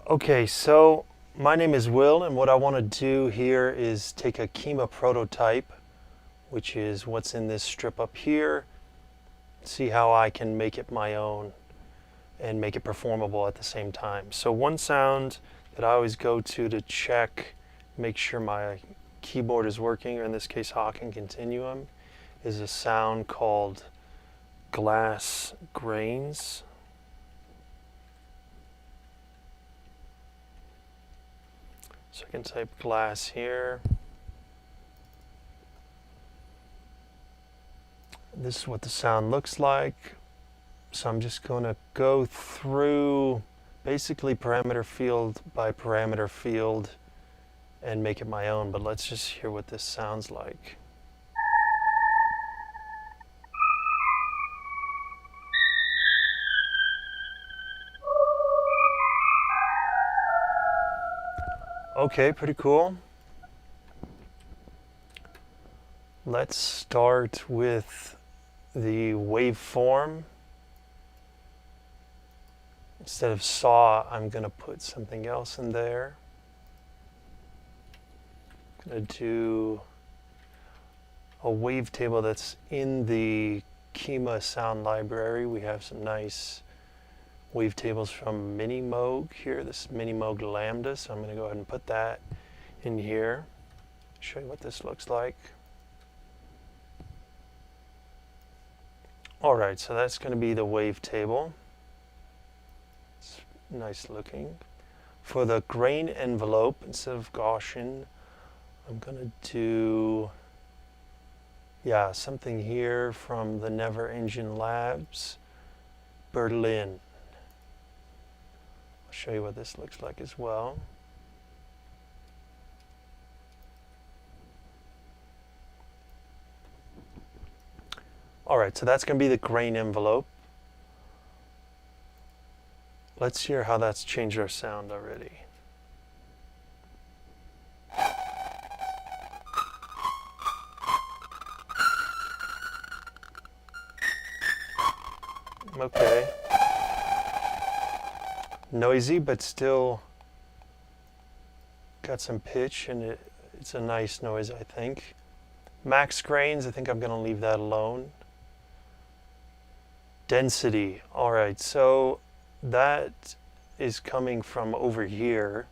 Okay, so my name is Will, and what I want to do here is take a Kyma prototype, which is what's in this strip up here, see how I can make it my own and make it performable at the same time. So one sound that I always go to check, make sure my keyboard is working, or in this case Haken Continuum, is a sound called glass grains. So I can type glass here. This is what the sound looks like. So I'm just going to go through basically parameter field by parameter field and make it my own, but let's just hear what this sounds like. Okay, pretty cool. Let's start with the waveform. Instead of saw, I'm going to put something else in there. I'm going to do a wavetable that's in the Kyma Sound library. We have some nice wavetables from Minimoog here. This is Minimoog Lambda, so I'm going to go ahead and put that in here. Show you what this looks like. All right, so that's going to be the wavetable. It's nice looking. For the grain envelope, instead of Gaussian, I'm going to do, something here from the Never Engine Labs, Berlin. I'll show you what this looks like as well. All right, so that's going to be the grain envelope. Let's hear how that's changed our sound already. Okay. Noisy, but still got some pitch, and it's a nice noise, I think. Max grains, I think I'm going to leave that alone. Density. All right, so that is coming from over here.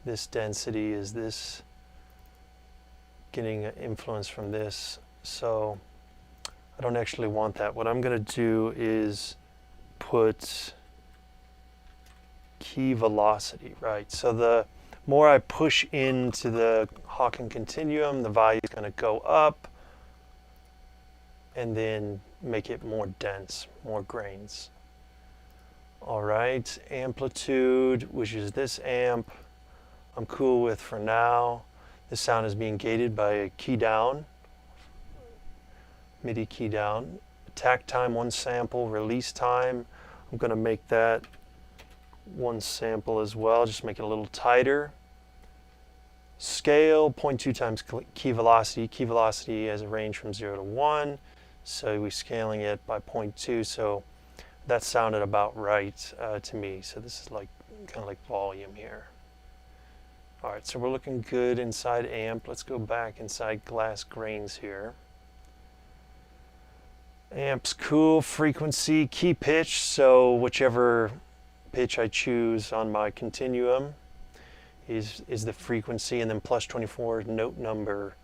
This density is this getting influence from this. So I don't actually want that. What I'm going to do is put key velocity, right? So the more I push into the Haken Continuum, the value is going to go up and then make it more dense, more grains. All right, amplitude, which is this amp, I'm cool with for now. This sound is being gated by a key down, MIDI key down. Attack time, 1 sample. Release time, I'm going to make that 1 sample as well, just make it a little tighter. Scale, 0.2 times key velocity. Key velocity has a range from 0 to 1. So we're scaling it by 0.2, so that sounded about right to me. So this is like kind of like volume here. All right, so we're looking good inside amp. Let's go back inside glass grains here. Amp's cool. Frequency, key pitch, so whichever pitch I choose on my continuum is the frequency, and then plus 24 note number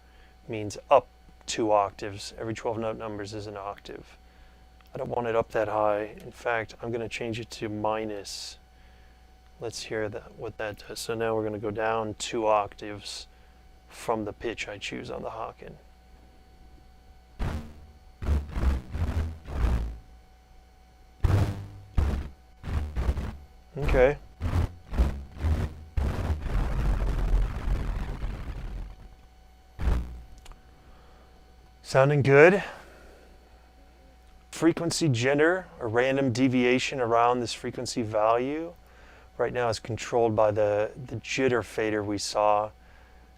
means up 2 octaves. Every 12 note numbers is an octave. I don't want it up that high. In fact, I'm going to change it to minus. Let's hear what that does. So now we're going to go down 2 octaves from the pitch I choose on the Haken. Okay. Sounding good. Frequency jitter, a random deviation around this frequency value, right now is controlled by the jitter fader we saw,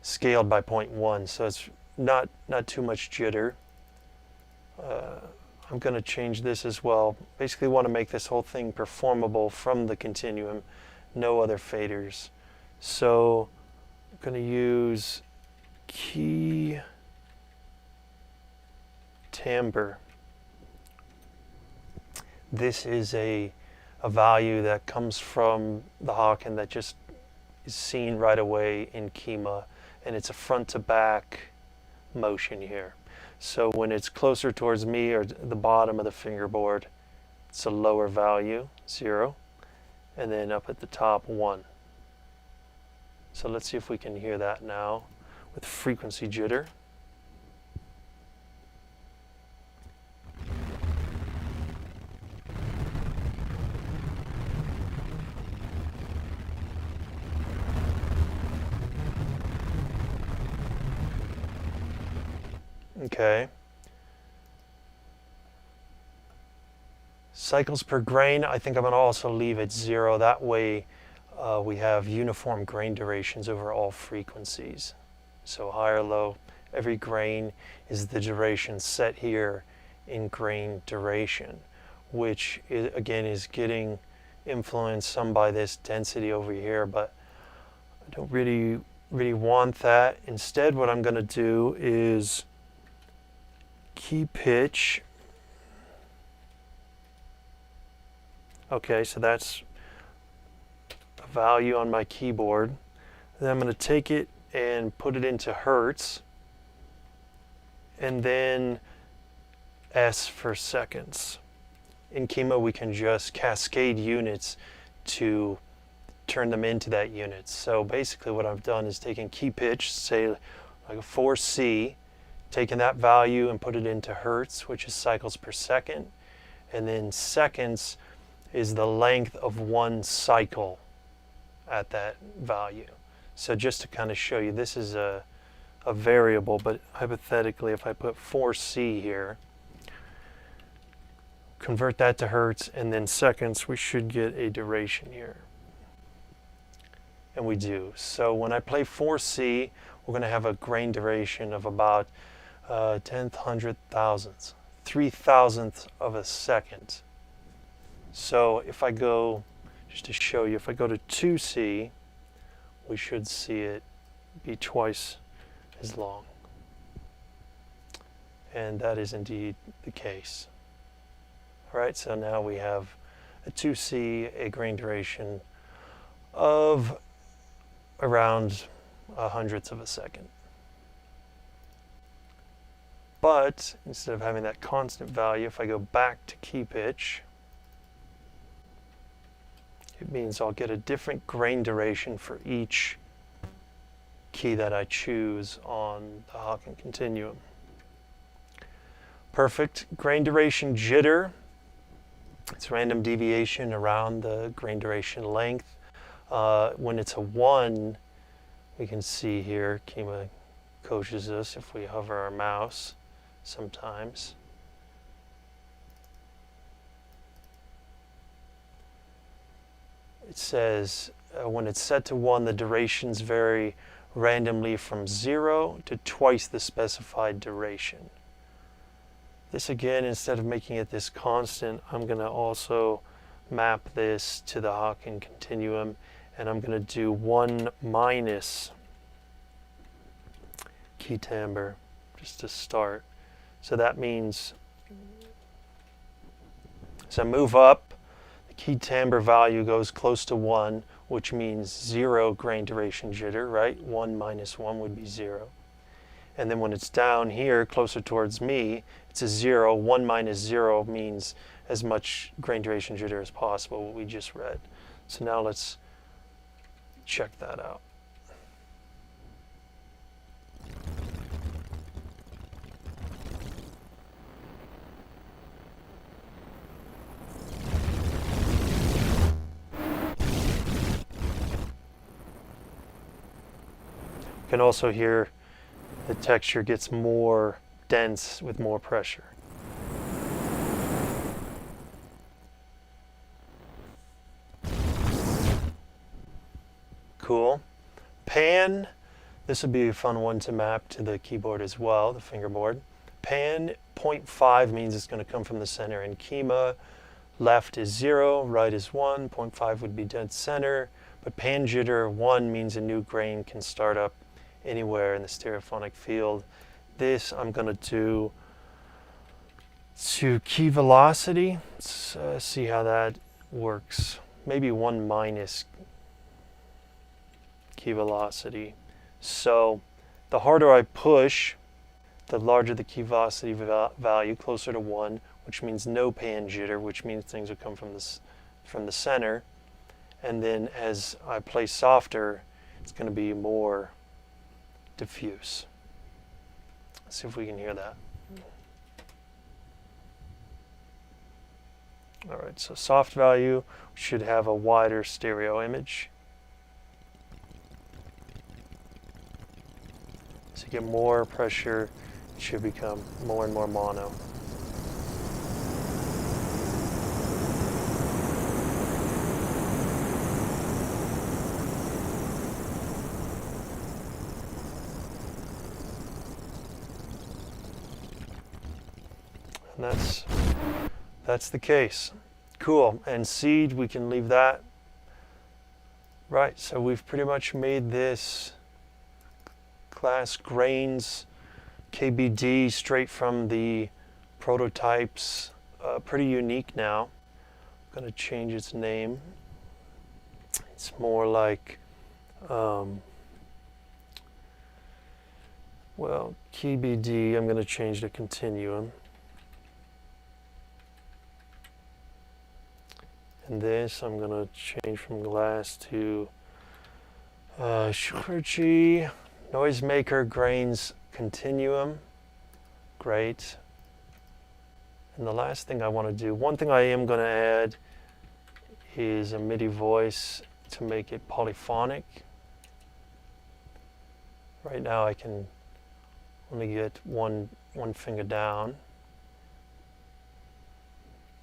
scaled by 0.1, so it's not too much jitter. I'm going to change this as well. Basically want to make this whole thing performable from the continuum, no other faders. So I'm going to use key timbre. This is a value that comes from the Haken that just is seen right away in Kyma, and it's a front to back motion here. So when it's closer towards me or the bottom of the fingerboard, it's a lower value, 0, and then up at the top, 1. So let's see if we can hear that now with frequency jitter. Okay. Cycles per grain, I think I'm going to also leave it 0. That way we have uniform grain durations over all frequencies. So high or low, every grain is the duration set here in grain duration, which is, again, is getting influenced some by this density over here, but I don't really want that. Instead, what I'm going to do is key pitch. Okay, so that's a value on my keyboard. Then I'm going to take it and put it into hertz, and then S for seconds. In Kyma, we can just cascade units to turn them into that unit. So basically what I've done is taken key pitch, say like a 4C, taken that value and put it into hertz, which is cycles per second, and then seconds is the length of one cycle at that value. So just to kind of show you, this is a variable, but hypothetically if I put 4C here, convert that to hertz and then seconds, we should get a duration here. And we do. So when I play 4C, we're going to have a grain duration of about 10th, 100th, thousandths, 3,000ths of a second. So if I go, just to show you, if I go to 2C, we should see it be twice as long. And that is indeed the case. All right, so now we have a 2C, a grain duration of around 100ths of a second. But instead of having that constant value, if I go back to key pitch, it means I'll get a different grain duration for each key that I choose on the Haken Continuum. Perfect. Grain duration jitter. It's random deviation around the grain duration length. When it's a 1, we can see here, Kyma coaches us if we hover our mouse sometimes. It says when it's set to 1, the durations vary randomly from 0 to twice the specified duration. This again, instead of making it this constant, I'm going to also map this to the Haken Continuum, and I'm going to do 1 minus key timbre just to start. So that means as I move up, the key timbre value goes close to 1, which means 0 grain duration jitter, right? 1 minus 1 would be 0. And then when it's down here, closer towards me, it's a 0. 1 minus 0 means as much grain duration jitter as possible, what we just read. So now let's check that out. You can also hear the texture gets more dense with more pressure. Cool. Pan, this would be a fun one to map to the keyboard as well, the fingerboard. Pan 0.5 means it's going to come from the center. In Kyma, left is 0, right is 1, 0.5 would be dead center, But pan jitter 1 means a new grain can start up anywhere in the stereophonic field. This I'm going to do to key velocity. Let's see how that works. Maybe 1 minus key velocity. So the harder I push, the larger the key velocity value, closer to 1, which means no pan jitter, which means things will come from the center. And then as I play softer, it's going to be more diffuse. Let's see if we can hear that. All right, so soft value should have a wider stereo image. As you get more pressure, it should become more and more mono. And that's the case. Cool. And seed, we can leave that. Right, so we've pretty much made this class grains KBD straight from the prototypes. Pretty unique now. I'm going to change its name. It's more like, well, KBD, I'm going to change to Continuum. And this, I'm going to change from glass to Shurchi Noisemaker Grains Continuum. Great. And the last thing I want to do, one thing I am going to add is a MIDI voice to make it polyphonic. Right now I can only get one finger down.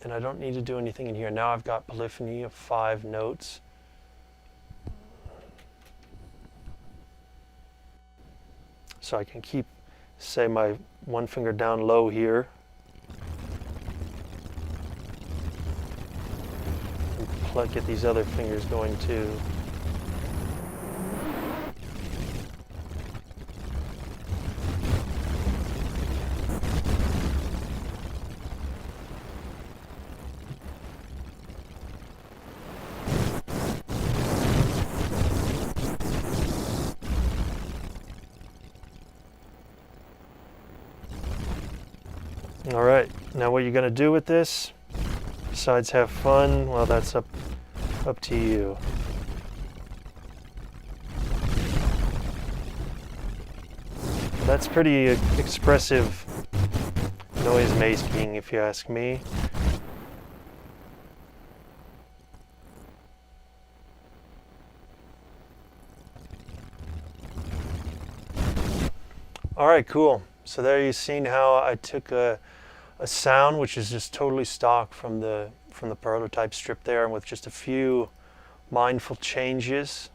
And I don't need to do anything in here. Now I've got polyphony of 5 notes. So I can keep, say, my 1 finger down low here. And get these other fingers going too. All right, now what you're going to do with this, besides have fun, well, that's up to you. That's pretty expressive noise making, if you ask me. All right, cool. So there you've seen how I took a sound which is just totally stock from the prototype strip there, and with just a few mindful changes,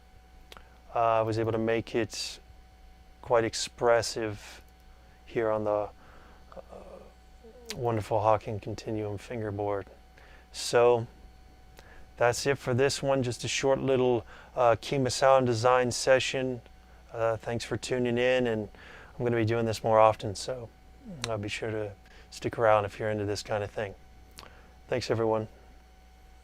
I was able to make it quite expressive here on the wonderful Haken Continuum Fingerboard. So that's it for this one. Just a short little Kyma Sound design session. Thanks for tuning in, and I'm going to be doing this more often, so I'll be sure to stick around if you're into this kind of thing. Thanks, everyone.